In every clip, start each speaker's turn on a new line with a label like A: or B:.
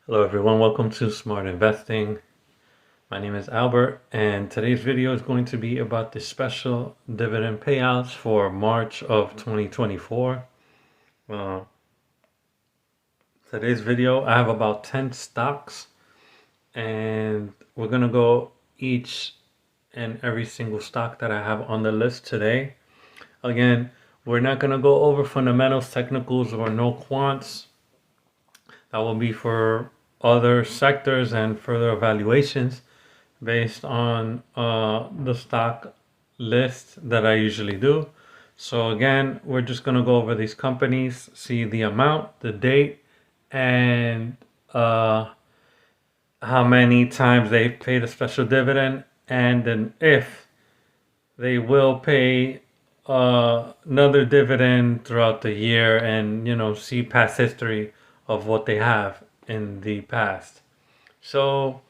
A: Hello everyone, welcome to Smart Investing. My name is Albert and today's video is going to be about the special dividend payouts for March of 2024. Today's video, I have about 10 stocks and we're going to go each and every single stock that I have on the list today. Again, we're not going to go over fundamentals, technicals, or no quants. That will be for other sectors and further evaluations based on the stock list that I usually do. So again, we're just going to go over these companies, see the amount, the date, and how many times they've paid a special dividend, and then if they will pay another dividend throughout the year, and see past history of what they have in the past. So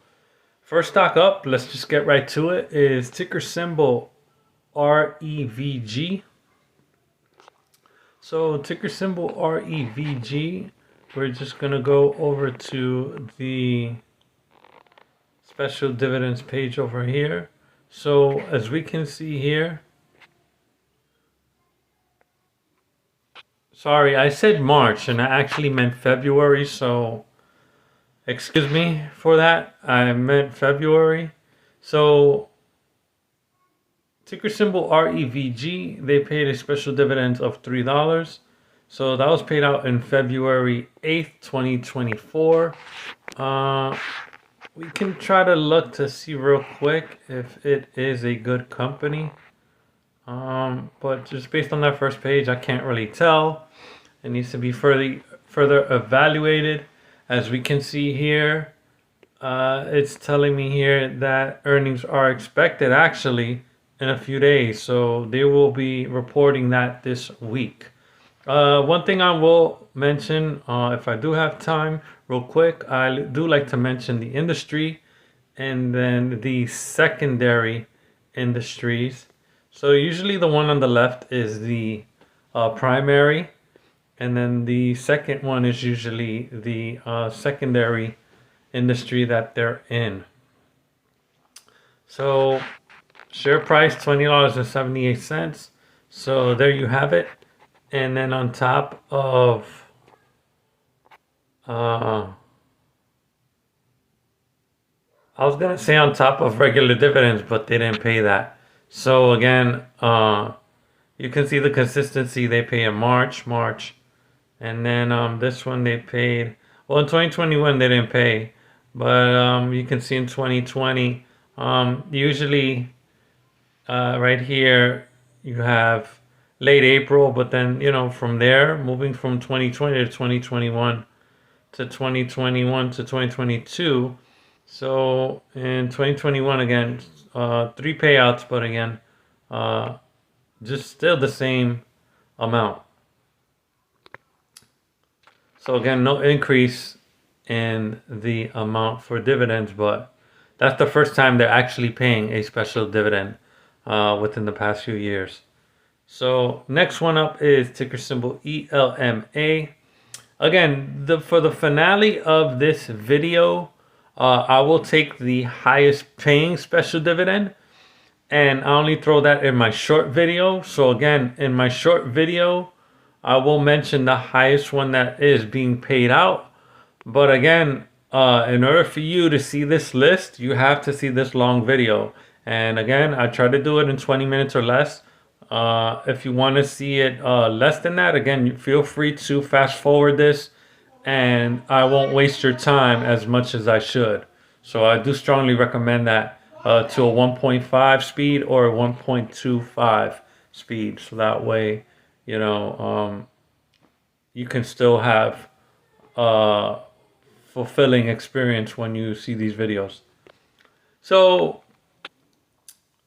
A: first stock up, let's just get right to it, is ticker symbol REVG. So ticker symbol REVG, we're just going to go over to the special dividends page over here. So as we can see here, sorry, I said March and I actually meant February, so excuse me for that. I meant February. So ticker symbol REVG, they paid a special dividend of $3. So that was paid out in February 8th, 2024. We can try to look to see real quick if it is a good company. But just based on that first page, I can't really tell. It needs to be further evaluated. As we can see here, it's telling me here that earnings are expected actually in a few days. So they will be reporting that this week. One thing I will mention, if I do have time, real quick, I do like to mention the industry and then the secondary industries. So usually the one on the left is the primary, and then the second one is usually the secondary industry that they're in. So share price $20.78. So there you have it. And then on top of I was gonna say on top of regular dividends, but they didn't pay that. So again, you can see the consistency. They pay in March, and then this one they paid. Well, in 2021 they didn't pay, but you can see in 2020, usually right here you have late April, but then from there, moving from 2020 to 2021 to 2021 to 2022. So in 2021 again, 3 payouts, but again, just still the same amount. So again, no increase in the amount for dividends, but that's the first time they're actually paying a special dividend within the past few years. So next one up is ticker symbol ELMA. Again, for the finale of this video, I will take the highest paying special dividend, and I only throw that in my short video. So again, in my short video, I will mention the highest one that is being paid out. But again, in order for you to see this list, you have to see this long video. And again, I try to do it in 20 minutes or less. If you want to see it less than that, again, feel free to fast forward this, and I won't waste your time as much as I should. So I do strongly recommend that to a 1.5 speed or a 1.25 speed. So that way, you can still have fulfilling experience when you see these videos. So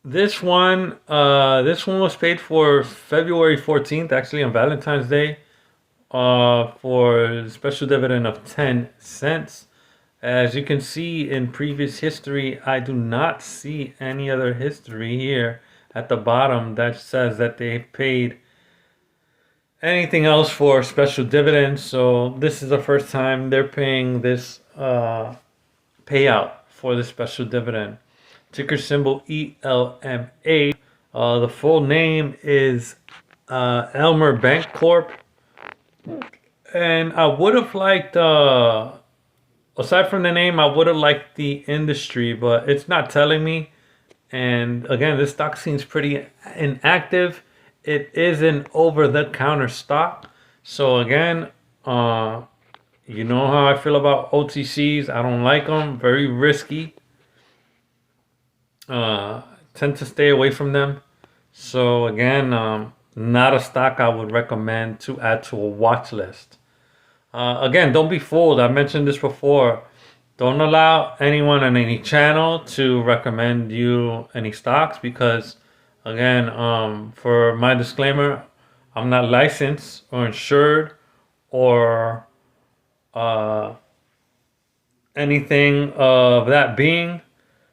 A: this one was paid for February 14th, actually on Valentine's Day, for a special dividend of 10 cents. As you can see in previous history, I do not see any other history here at the bottom that says that they paid anything else for special dividends. So this is the first time they're paying this payout for the special dividend. Ticker symbol ELMA. The full name is Elmer Bank Corp. And I would have liked, aside from the name, I would have liked the industry, but it's not telling me. And again, this stock seems pretty inactive. It is an over-the-counter stock. So again, you know how I feel about OTCs. I don't like them. Very risky. Tend to stay away from them. So again, not a stock I would recommend to add to a watch list. Again, don't be fooled. I mentioned this before. Don't allow anyone on any channel to recommend you any stocks because, again, for my disclaimer, I'm not licensed or insured or anything of that being.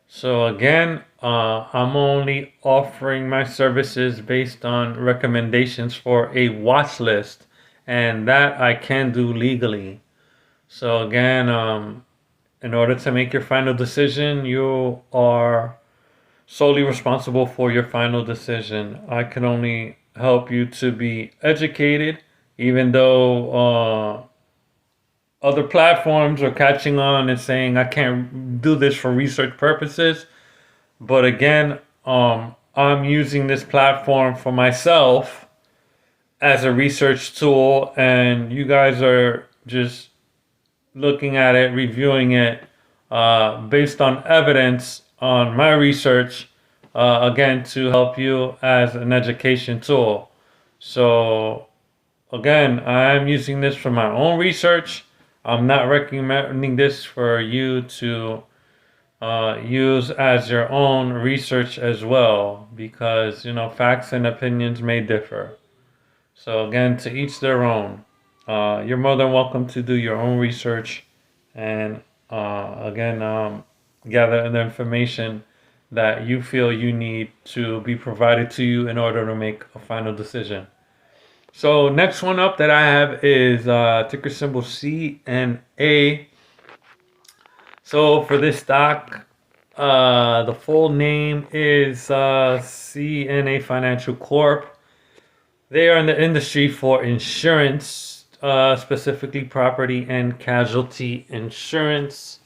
A: So again, I'm only offering my services based on recommendations for a watch list, and that I can do legally. So again, in order to make your final decision, you are solely responsible for your final decision. I can only help you to be educated, even though other platforms are catching on and saying I can't do this for research purposes. But again, I'm using this platform for myself as a research tool, and you guys are just looking at it, reviewing it based on evidence on my research, again, to help you as an education tool. So again, I'm using this for my own research. I'm not recommending this for you to use as your own research as well, because facts and opinions may differ. So again, to each their own. You're more than welcome to do your own research and again, gather the information that you feel you need to be provided to you in order to make a final decision. So next one up that I have is ticker symbol CNA. So for this stock, the full name is CNA Financial Corp. They are in the industry for insurance, specifically property and casualty insurance.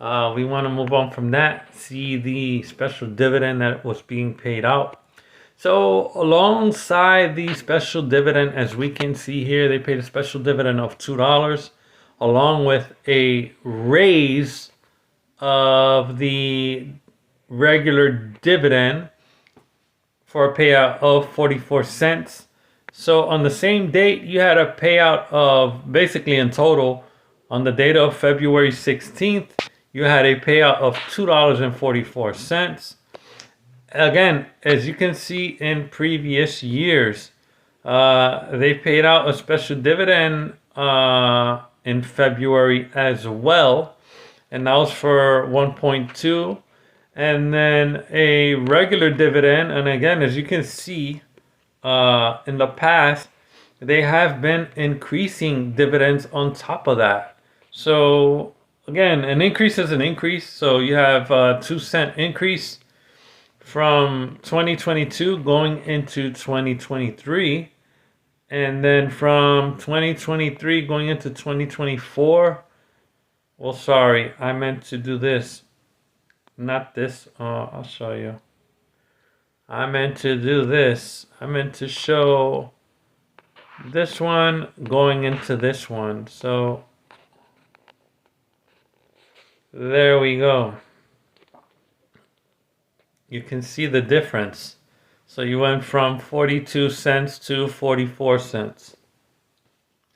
A: We want to move on from that, see the special dividend that was being paid out. So alongside the special dividend, as we can see here, they paid a special dividend of $2 along with a raise of the regular dividend for a payout of 44 cents. So on the same date, you had a payout of, basically in total, on the date of February 16th, you had a payout of $2.44. Again, as you can see in previous years, they paid out a special dividend in February as well, and that was for 1.2, and then a regular dividend. And again, as you can see, in the past, they have been increasing dividends on top of that. So again, an increase is an increase. So you have a 2-cent increase from 2022 going into 2023. And then from 2023 going into 2024. Well, sorry, I meant to do this. Not this. I'll show you. I meant to do this. I meant to show this one going into this one. So there we go. You can see the difference. So you went from 42 cents to 44 cents.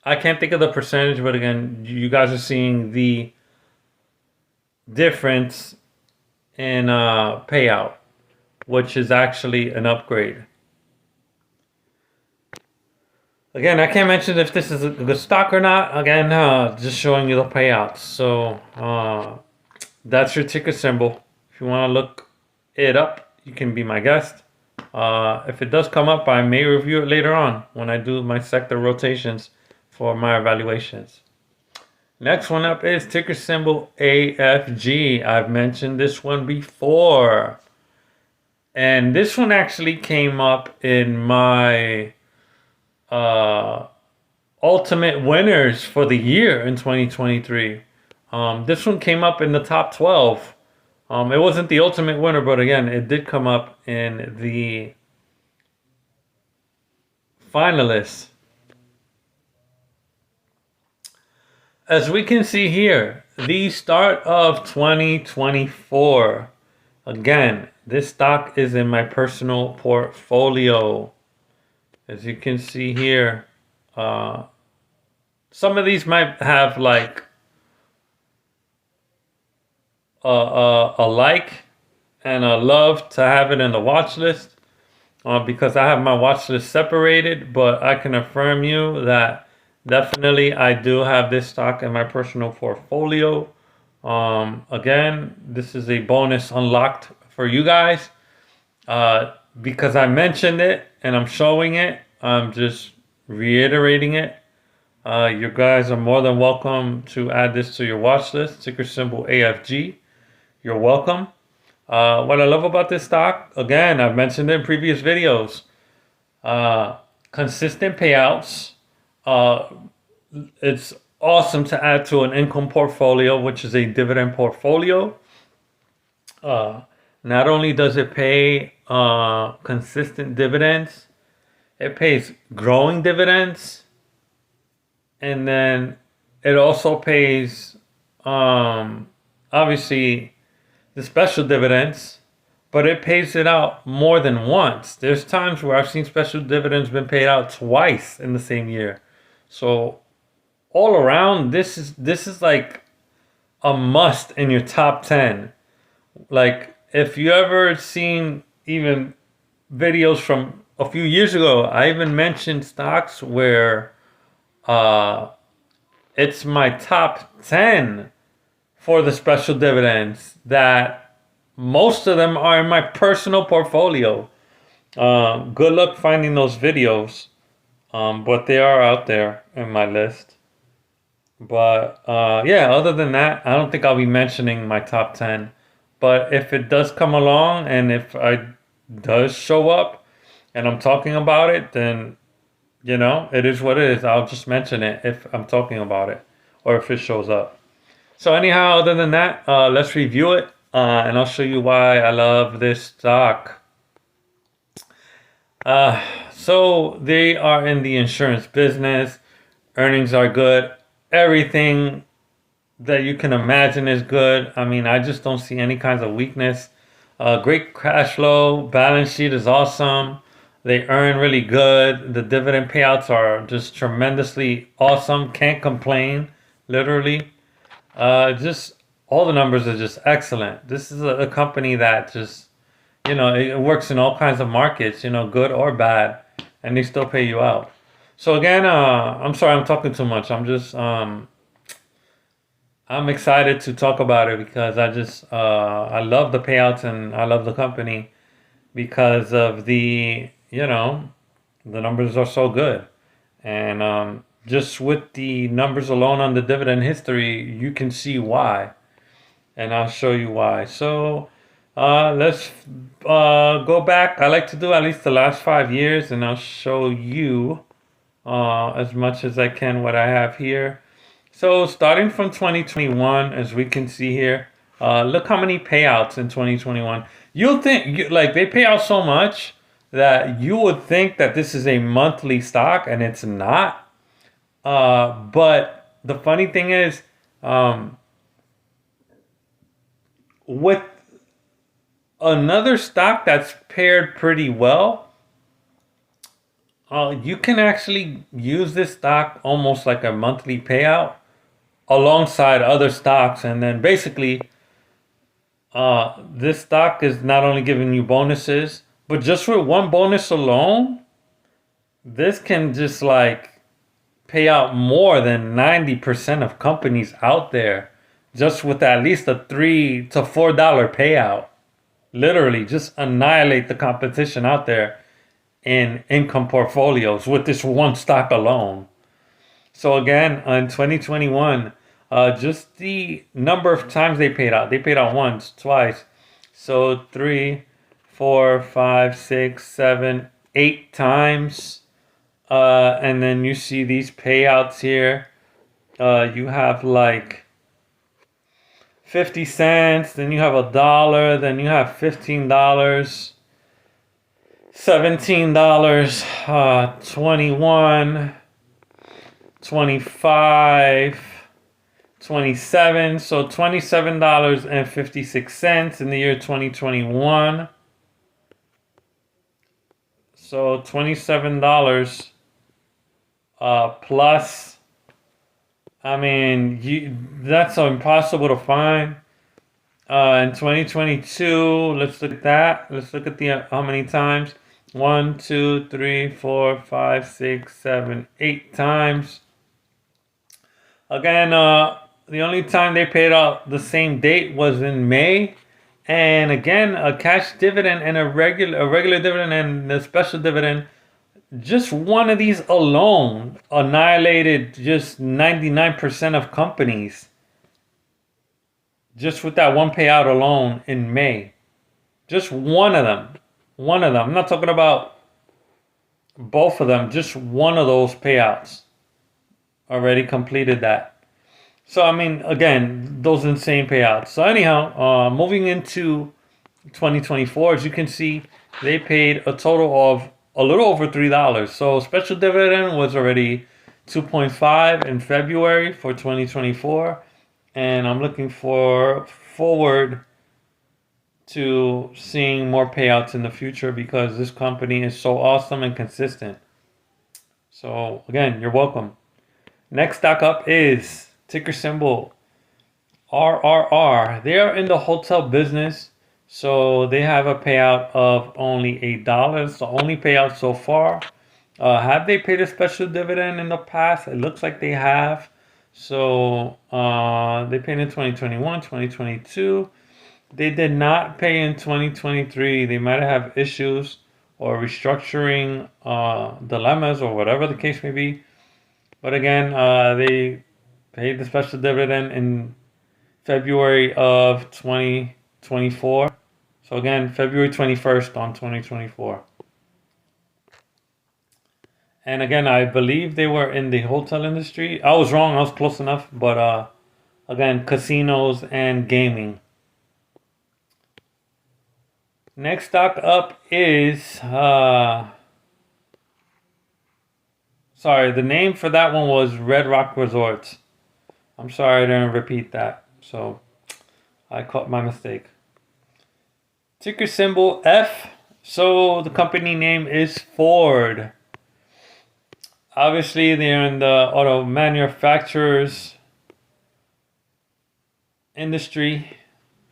A: I can't think of the percentage, but again, you guys are seeing the difference in payout, which is actually an upgrade. Again, I can't mention if this is a good stock or not. Again, just showing you the payouts. So that's your ticker symbol. If you want to look it up, you can be my guest. If it does come up, I may review it later on when I do my sector rotations for my evaluations. Next one up is ticker symbol AFG. I've mentioned this one before. And this one actually came up in my ultimate winners for the year in 2023. This one came up in the top 12. It wasn't the ultimate winner, but again, it did come up in the finalists. As we can see here, the start of 2024. Again, this stock is in my personal portfolio. As you can see here, some of these might have like a like and a love to have it in the watch list because I have my watch list separated, but I can affirm you that definitely I do have this stock in my personal portfolio. Again, this is a bonus unlocked for you guys because I mentioned it and I'm showing it. I'm just reiterating it. You guys are more than welcome to add this to your watch list. Ticker symbol AFG. You're welcome. What I love about this stock, again, I've mentioned it in previous videos. Consistent payouts. It's awesome to add to an income portfolio, which is a dividend portfolio. Not only does it pay consistent dividends, it pays growing dividends. And then it also pays, obviously, the special dividends, but it pays it out more than once. There's times where I've seen special dividends been paid out twice in the same year. So all around, this is like a must in your top 10. Like if you ever seen even videos from a few years ago, I even mentioned stocks where it's my top 10 for the special dividends that most of them are in my personal portfolio. Good luck finding those videos, but they are out there in my list. But yeah, other than that, I don't think I'll be mentioning my top 10. But if it does come along and if I does show up and I'm talking about it, then you know, it is what it is. I'll just mention it if I'm talking about it or if it shows up. So anyhow, other than that, let's review it and I'll show you why I love this stock. So they are in the insurance business. Earnings are good. Everything that you can imagine is good. I mean, I just don't see any kinds of weakness. Great cash flow. Balance sheet is awesome. They earn really good. The dividend payouts are just tremendously awesome. Can't complain, literally. Just all the numbers are just excellent. This is a company that just, you know, it works in all kinds of markets, you know, good or bad, and they still pay you out. So again, I'm sorry I'm talking too much. I'm just, I'm excited to talk about it because I love the payouts and I love the company because of the, you know, the numbers are so good. And just with the numbers alone on the dividend history, you can see why. And I'll show you why. So let's go back. I like to do at least the last 5 years, and I'll show you as much as I can what I have here. So starting from 2021, as we can see here, look how many payouts in 2021. You'll think, like, they pay out so much that you would think that this is a monthly stock, and it's not. But the funny thing is, with another stock that's paired pretty well, you can actually use this stock almost like a monthly payout alongside other stocks. And then basically, this stock is not only giving you bonuses, but just with one bonus alone, this can just like pay out more than 90% of companies out there just with at least a $3 to $4 payout. Literally just annihilate the competition out there in income portfolios with this one stock alone. So again, in 2021, Just the number of times they paid out. They paid out once, twice. So 3, 4, 5, 6, 7, 8 times. And then you see these payouts here. You have like 50 cents, then you have $1, then you have $15, $17, 21, 25, 27. So $27.56 in the year 2021. So $27 plus. I mean, that's so impossible to find. In 2022, let's look at that. Let's look at the how many times. 1, 2, 3, 4, 5, 6, 7, 8 times. Again, the only time they paid out the same date was in May. And again, a cash dividend and a regular dividend and a special dividend. Just one of these alone annihilated just 99% of companies. Just with that one payout alone in May. Just one of them. One of them. I'm not talking about both of them. Just one of those payouts already completed that. So, I mean, again, those insane payouts. So, anyhow, moving into 2024, as you can see, they paid a total of a little over $3. So, special dividend was already 2.5 in February for 2024. And I'm looking forward to seeing more payouts in the future because this company is so awesome and consistent. So, again, you're welcome. Next stock up is ticker symbol RRR. They are in the hotel business, so they have a payout of only $8. It's the only payout so far. Have they paid a special dividend in the past? It looks like they have. So they paid in 2021, 2022. They did not pay in 2023. They might have issues or restructuring dilemmas or whatever the case may be. But again, they paid the special dividend in February of 2024. So again, February 21st on 2024. And again, I believe they were in the hotel industry. I was wrong. I was close enough. But again, casinos and gaming. Next stock up is... sorry, the name for that one was Red Rock Resorts. I'm sorry I didn't repeat that. So I caught my mistake. Ticker symbol F. So the company name is Ford. Obviously, they're in the auto manufacturers industry.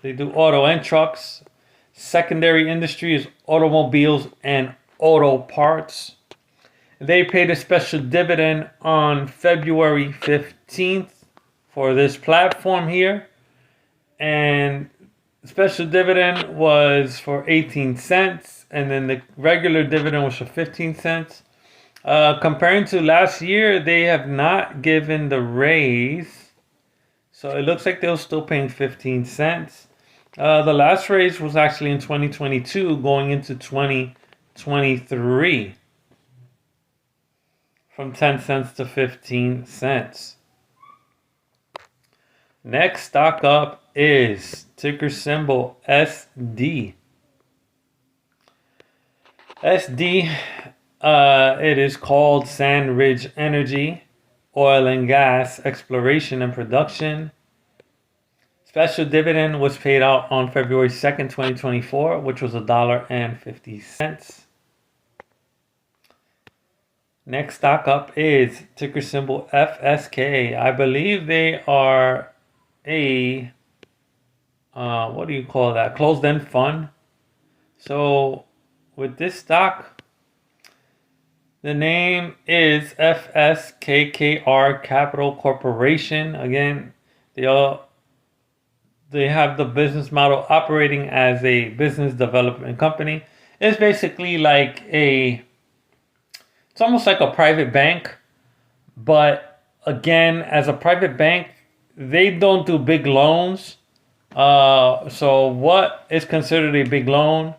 A: They do auto and trucks. Secondary industry is automobiles and auto parts. They paid a special dividend on February 15th for this platform here. And the special dividend was for 18 cents. And then the regular dividend was for 15 cents. Comparing to last year, they have not given the raise. So it looks like they were still paying 15 cents. The last raise was actually in 2022 going into 2023. From 10 cents to 15 cents. Next stock up is ticker symbol SD. SD, it is called Sand Ridge Energy, Oil and Gas Exploration and Production. Special dividend was paid out on February 2nd, 2024, which was $1.50. Next stock up is ticker symbol FSK. I believe they are a, what do you call that? Closed-end fund. So with this stock, the name is FSKKR Capital Corporation. Again, they have the business model operating as a business development company. It's basically like it's almost like a private bank, but again, as a private bank, they don't do big loans. So what is considered a big loan?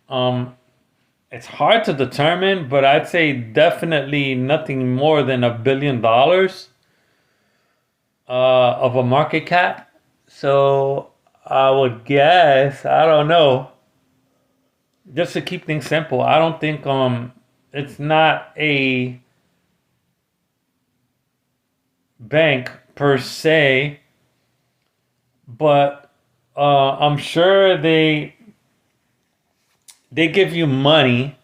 A: Um, it's hard to determine, but I'd say definitely nothing more than $1 billion of a market cap. So I would guess, I don't know, just to keep things simple, I don't think it's not a bank per se, but I'm sure they give you money,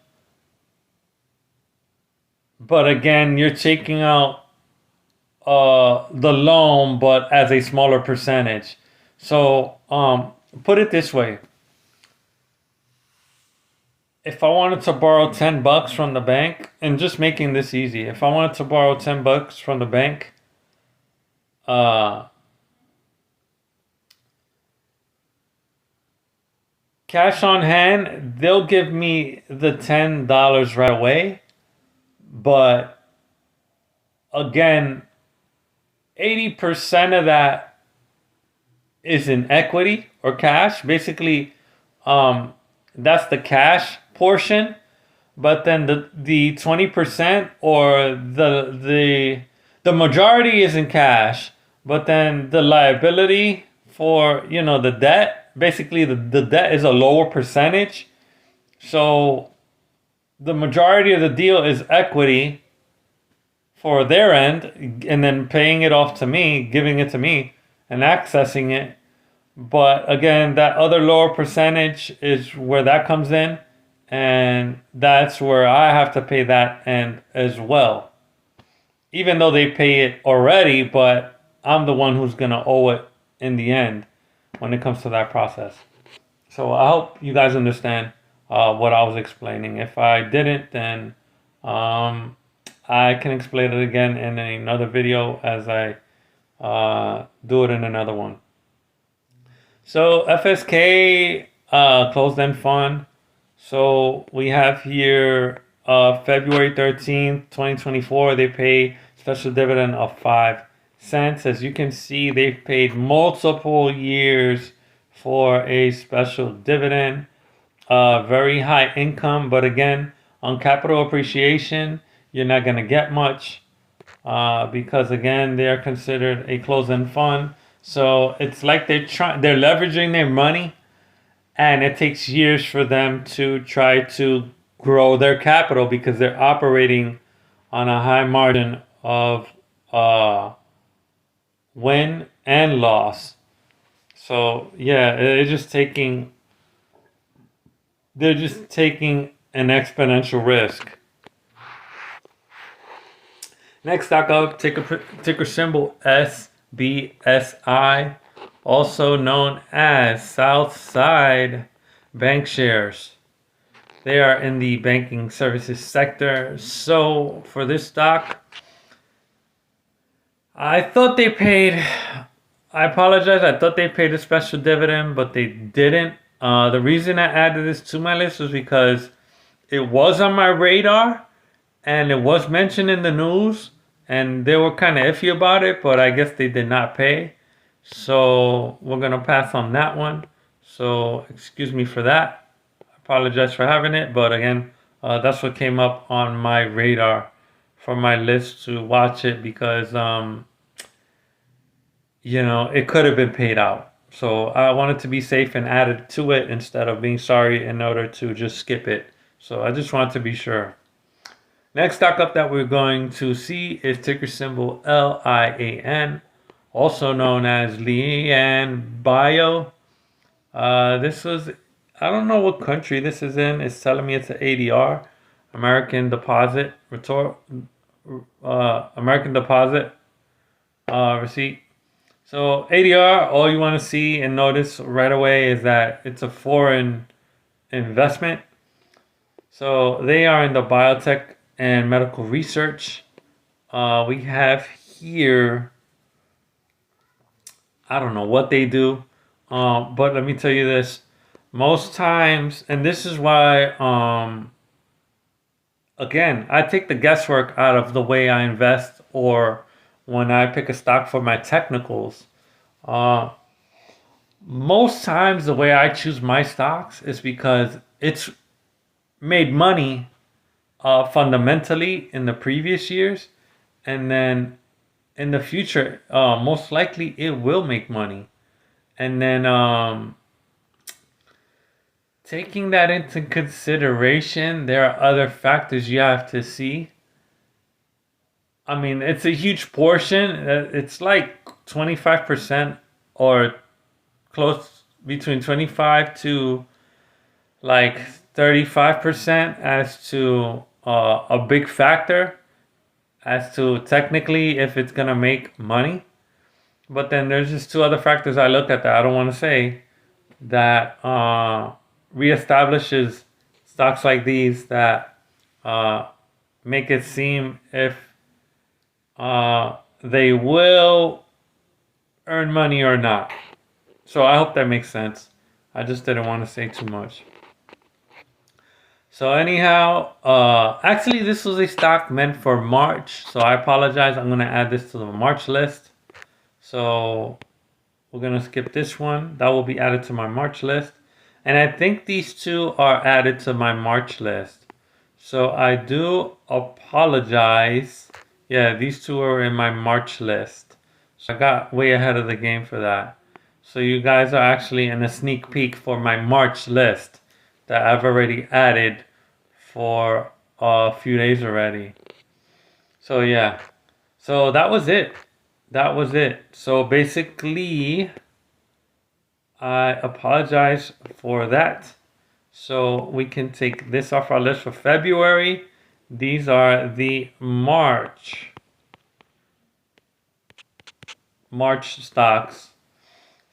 A: but again, you're taking out the loan, but as a smaller percentage. So put it this way: if I wanted to borrow $10 from the bank, and just making this easy, if I wanted to borrow $10 from the bank, uh, cash on hand, they'll give me the $10 right away. But again, 80% of that is in equity or cash. Basically, that's the cash portion. But then the 20% or the majority is in cash. But then the liability for the debt, basically the debt is a lower percentage. So the majority of the deal is equity for their end, and then paying it off to me, giving it to me, and accessing it. But again, that other lower percentage is where that comes in, and that's where I have to pay that end as well. Even though they pay it already, but I'm the one who's gonna owe it in the end when it comes to that process. So I hope you guys understand what I was explaining. If I didn't, then I can explain it again in another video as I do it in another one. So FSK closed-end fund. So we have here February 13th, 2024. They pay special dividend of 5 cents. As you can see, they've paid multiple years for a special dividend. Very high income, but again, on capital appreciation, you're not going to get much because again, they are considered a closed-end fund. So it's like they're leveraging their money, and it takes years for them to try to grow their capital because they're operating on a high margin of win and loss. So yeah, they're just taking an exponential risk. Next stock up, ticker symbol SBSI, also known as Southside Bank Shares. They are in the banking services sector. So for this stock, I thought they paid, I apologize, I thought they paid a special dividend, but they didn't. The reason I added this to my list was because it was on my radar and it was mentioned in the news, and they were kind of iffy about it, but I guess they did not pay. So we're going to pass on that one. So excuse me for that. I apologize for having it, but again, that's what came up on my radar for my list to watch it because, it could have been paid out. So I wanted to be safe and added to it instead of being sorry in order to just skip it. So I just wanted to be sure. Next stock up that we're going to see is ticker symbol LIAN, also known as Lian Bio. This was, I don't know what country this is in. It's telling me it's an ADR, American Deposit American Deposit Receipt. So ADR, all you want to see and notice right away is that it's a foreign investment. So they are in the biotech and medical research. We have here, I don't know what they do, but let me tell you this. Most times, and this is why, again, I take the guesswork out of the way I invest or when I pick a stock for my technicals. Uh, Most times, the way I choose my stocks is because it's made money fundamentally in the previous years, and then in the future, most likely it will make money. And then taking that into consideration, there are other factors you have to see. I mean, it's a huge portion. It's like 25% or close between 25 to like 35% as to a big factor as to technically if it's gonna make money. But then there's just two other factors I look at that I don't want to say that reestablishes stocks like these that uh, make it seem if they will earn money or not. So I hope that makes sense. I just didn't want to say too much. So anyhow, actually this was a stock meant for March, so I apologize. I'm gonna add this to the March list. So we're gonna skip this one. That will be added to my March list. And I think these two are added to my March list. So I do apologize. Yeah, these two are in my March list. So I got way ahead of the game for that. So you guys are actually in a sneak peek for my March list that I've already added for a few days already. So yeah. So that was it. That was it. So basically, I apologize for that. So we can take this off our list for February. These are the March stocks.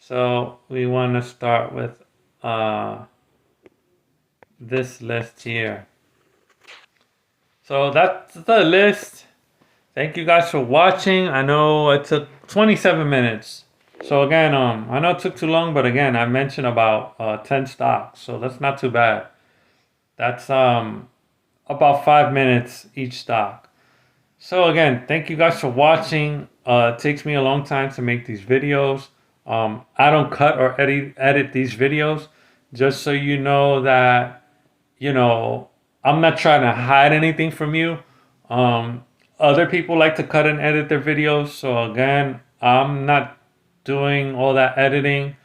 A: So we want to start with this list here. So that's the list. Thank you guys for watching. I know it took 27 minutes. So again, I know it took too long, but again, I mentioned about 10 stocks, so that's not too bad. That's about 5 minutes each stock. So again, thank you guys for watching. It takes me a long time to make these videos. I don't cut or edit these videos, just so you know that, I'm not trying to hide anything from you. Other people like to cut and edit their videos. So again, I'm not doing all that editing.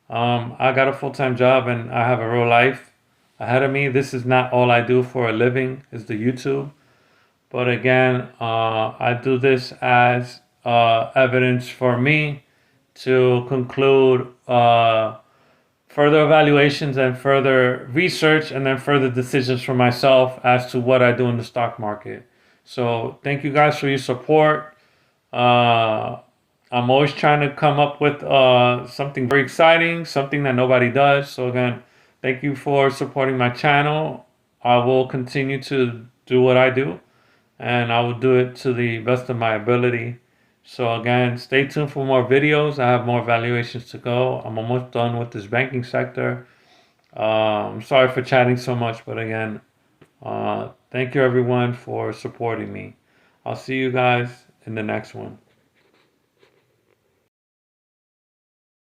A: I got a full-time job and I have a real life ahead of me. This is not all I do for a living, is the YouTube. But again, I do this as evidence for me to conclude further evaluations and further research and then further decisions for myself as to what I do in the stock market. So thank you guys for your support. I'm always trying to come up with something very exciting, something that nobody does. So again, thank you for supporting my channel. I will continue to do what I do, and I will do it to the best of my ability. So again, stay tuned for more videos. I have more evaluations to go. I'm almost done with this banking sector. I'm sorry for chatting so much, but again, thank you everyone for supporting me. I'll see you guys in the next one.